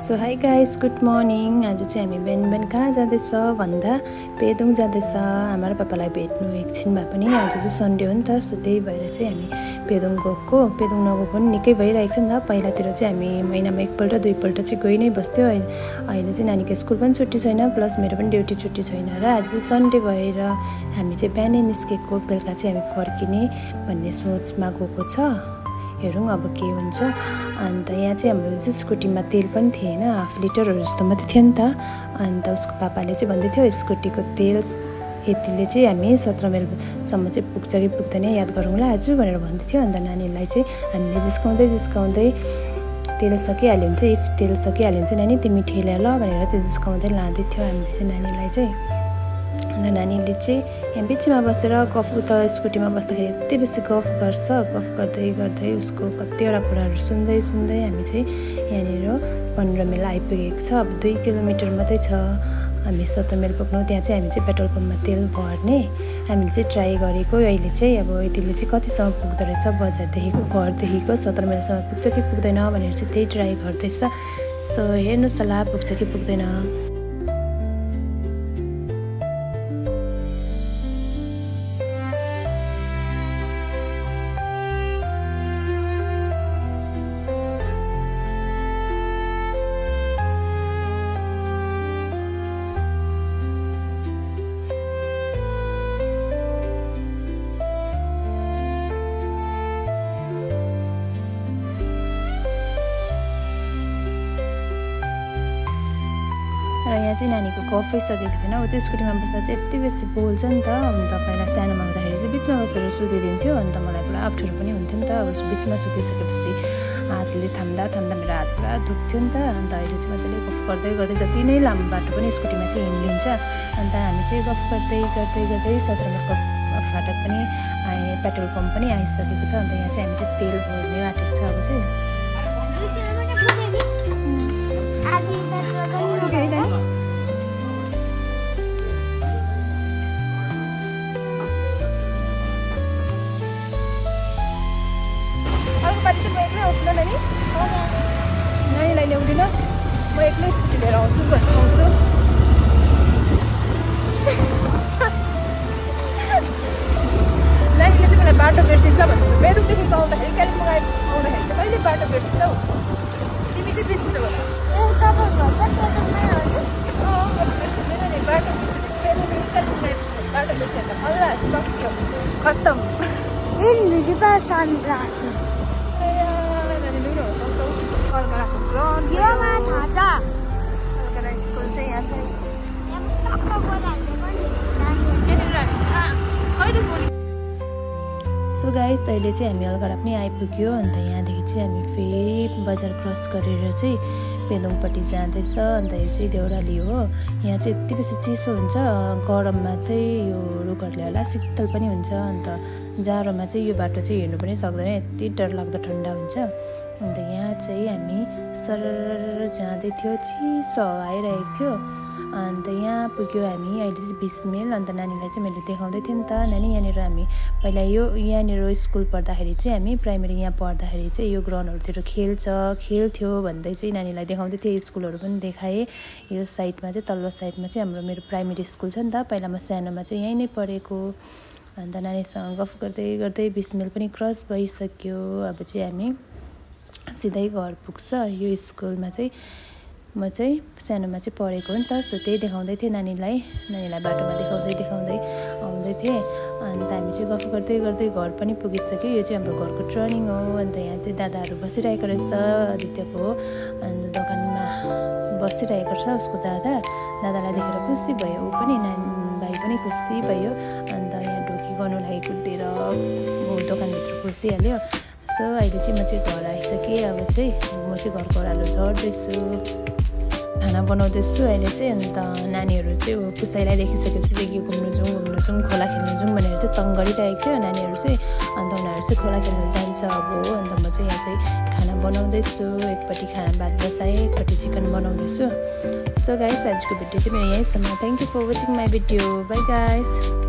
So high guys, good morning. आज चाहिँ हामी बिहान कहाँ जाँदैछ भन्दा पेदोङ जाँदैछ आमा र पापालाई भेट्नु एकछिन भए पनि। आज चाहिँ सन्डे हो नि त, सो त्यही भएर चाहिँ हामी पेदोङ गएको। पेदोङ नगएको पनि निकै भइरहेको छ नि त। पहिलातिर चाहिँ हामी महिनामा एकपल्ट दुईपल्ट चाहिँ गइ नै बस्थ्यो। अहिले चाहिँ नानीको स्कुल पनि छुट्टी छैन, प्लस मेरो पनि ड्युटी छुट्टी छैन र आज चाहिँ सन्डे भएर हामी चाहिँ बिहानै निस्केको, बेलुका चाहिँ हामी फर्किने भन्ने सोचमा गएको छ। हेरौँ अब के हुन्छ। अन्त यहाँ चाहिँ हाम्रो चाहिँ स्कुटीमा तेल पनि थिएन, 1/2 लिटरहरू जस्तो मात्रै थियो नि त। अन्त उसको पापाले चाहिँ भन्दै थियो स्कुटीको तेल यतिले चाहिँ हामी 17 माइलसम्म चाहिँ पुग्छ कि पुग्दैन याद गरौँला आज भनेर भन्दै थियो। अन्त नानीलाई चाहिँ हामीले जिस्काउँदै तेल सकिहाल्यो भने चाहिँ, इफ तेल सकिहाल्यो भने चाहिँ नानी तिमी ठेला ल भनेर चाहिँ जिस्काउँदै लाँदै थियो हामीले चाहिँ नानीलाई चाहिँ। अन्त नानीले चाहिँ यहाँ बिचमा बसेर गफ, उता स्कुटीमा बस्दाखेरि यति बेसी गफ गर्दै उसको कतिवटा कुराहरू सुन्दै हामी चाहिँ यहाँनिर 15 माइल आइपुगेको छ। अब 2 किलोमिटर मात्रै छ हामी 17 माइल पुग्नु। त्यहाँ चाहिँ हामी चाहिँ पेट्रोल पम्पमा तेल भर्ने हामीले चाहिँ ट्राई गरेको। अहिले चाहिँ अब यतिले चाहिँ कतिसम्म पुग्दो रहेछ, बजारदेखिको घरदेखिको 17 माइलसम्म पुग्छ कि पुग्दैन भनेर चाहिँ त्यही ट्राई गर्दैछ। सो हेर्नुहोस् होला पुग्छ कि पुग्दैन। र यहाँ चाहिँ नानीको गफै सकेको थिएन। ऊ चाहिँ स्कुटीमा बस्दा चाहिँ यति बेसी बोल्छ नि त। अन्त पहिला सानोमा हुँदाखेरि चाहिँ बिचमा बसेर सुतिदिन्थ्यो। अन्त मलाई पुरा अप्ठ्यारो पनि हुन्थ्यो नि त। अब बिचमा सुतिसकेपछि हातले थाम्दा मेरो हात पुरा दुख्थ्यो नि त। अन्त अहिले चाहिँ मजाले गफ गर्दै जति नै लामो बाटो पनि स्कुटीमा चाहिँ हिँडिदिन्छ। अन्त हामी चाहिँ गफ गर्दै 17 माइलको फाटक पनि पेट्रोल पम्प पनि आइसकेको छ। अन्त यहाँ चाहिँ हामी चाहिँ तेल भर्ने आँटेको छ। अब चाहिँ नानीलाई ल्याउँदिनँ, म एक्लै स्कुटी लिएर आउँछु भनेर आउँछु। नानीले चाहिँ मलाई बाटो बिर्सिन्छ भन्छ। पेदोङदेखिको आउँदाखेरि कालिम्पोङ आउँदाखेरि चाहिँ कहिले बाटो बिर्सिन्छौ? तिमी चाहिँ बिर्सिन्छौ भन्छ। बिर्सिँदैन नि बाटो, पेदोङदेखि कालिम्पोङ बाटो बिर्सियो त खल्ला सक्यो, खत्तम। स्कुल चाहिँ यहाँ छ। सो गाइस, अहिले चाहिँ हामी अलगढा पनि आइपुग्यो। अन्त यहाँदेखि चाहिँ हामी फेरि बजार क्रस गरेर चाहिँ पेदोङपट्टि जाँदैछ। अन्त यो चाहिँ देउराली हो। यहाँ चाहिँ यति बेसी चिसो हुन्छ, गरममा चाहिँ यो रुखहरूले होला शीतल पनि हुन्छ। अन्त जाडोमा चाहिँ यो बाटो चाहिँ हिँड्नु पनि सक्दैन, यति डरलाग्दो ठन्डा हुन्छ। अन्त यहाँ चाहिँ हामी सरर जाँदै थियो, चिसो हावा आइरहेको थियो। अन्त यहाँ पुग्यो हामी अहिले चाहिँ 20 माइल। अन्त नानीलाई चाहिँ मैले देखाउँदै थिएँ नि त। नानी यहाँनिर हामी पहिला यहाँनिर स्कुल पढ्दाखेरि चाहिँ हामी प्राइमेरी यहाँ पढ्दाखेरि चाहिँ यो ग्राउन्डहरूतिर खेल्थ्यो भन्दै चाहिँ नानीलाई देखाउँदै थिएँ। स्कुलहरू पनि देखाएँ। यो साइडमा चाहिँ तल्लो साइडमा चाहिँ मेरो प्राइमेरी स्कुल छ नि त। पहिला म सानोमा चाहिँ यहीँ नै पढेको। अन्त नानीसँग गफ गर्दै 20 माइल पनि क्रस भइसक्यो। अब चाहिँ हामी सिधै घर पुग्छ। यो स्कुलमा चाहिँ म चाहिँ सानोमा चाहिँ पढेको हो नि त। सो त्यही देखाउँदै थिएँ नानीलाई बाटोमा देखाउँदै आउँदै थिएँ। अन्त हामी चाहिँ गफ गर्दै घर पनि पुगिसक्यो। यो चाहिँ हाम्रो घरको टर्निङ हो। अन्त यहाँ चाहिँ दादाहरू बसिरहेको रहेछ, आदित्यको हो। अन्त दोकानमा बसिरहेको छ उसको दादालाई देखेर खुसी भयो, ऊ पनि भाइ पनि खुसी भयो। अन्त यहाँ ढोकी गर्नु लागि कुदेर दोकानभित्र पसिहाल्यो। सो अहिले चाहिँ म चाहिँ घर आइसकेँ। अब चाहिँ म चाहिँ घरको ओह्रालो झर्दैछु, खाना बनाउँदैछु अहिले चाहिँ। अन्त नानीहरू चाहिँ पुसाइलाई देखिसकेपछि चाहिँ घुम्नु जाउँ खोला खेल्नु जाउँ भनेर चाहिँ तङ गरिरहेको थियो नानीहरू चाहिँ। अन्त उनीहरू चाहिँ खोला खेल्नु जान्छ अब। अन्त म चाहिँ यहाँ चाहिँ खाना बनाउँदैछु, एकपट्टि भात बसाएँ, एकपट्टि चिकन बनाउँदैछु। सो गाइस, आजको भिडियो चाहिँ मेरो यहीँसम्म। Thank you for watching my video. Bye guys.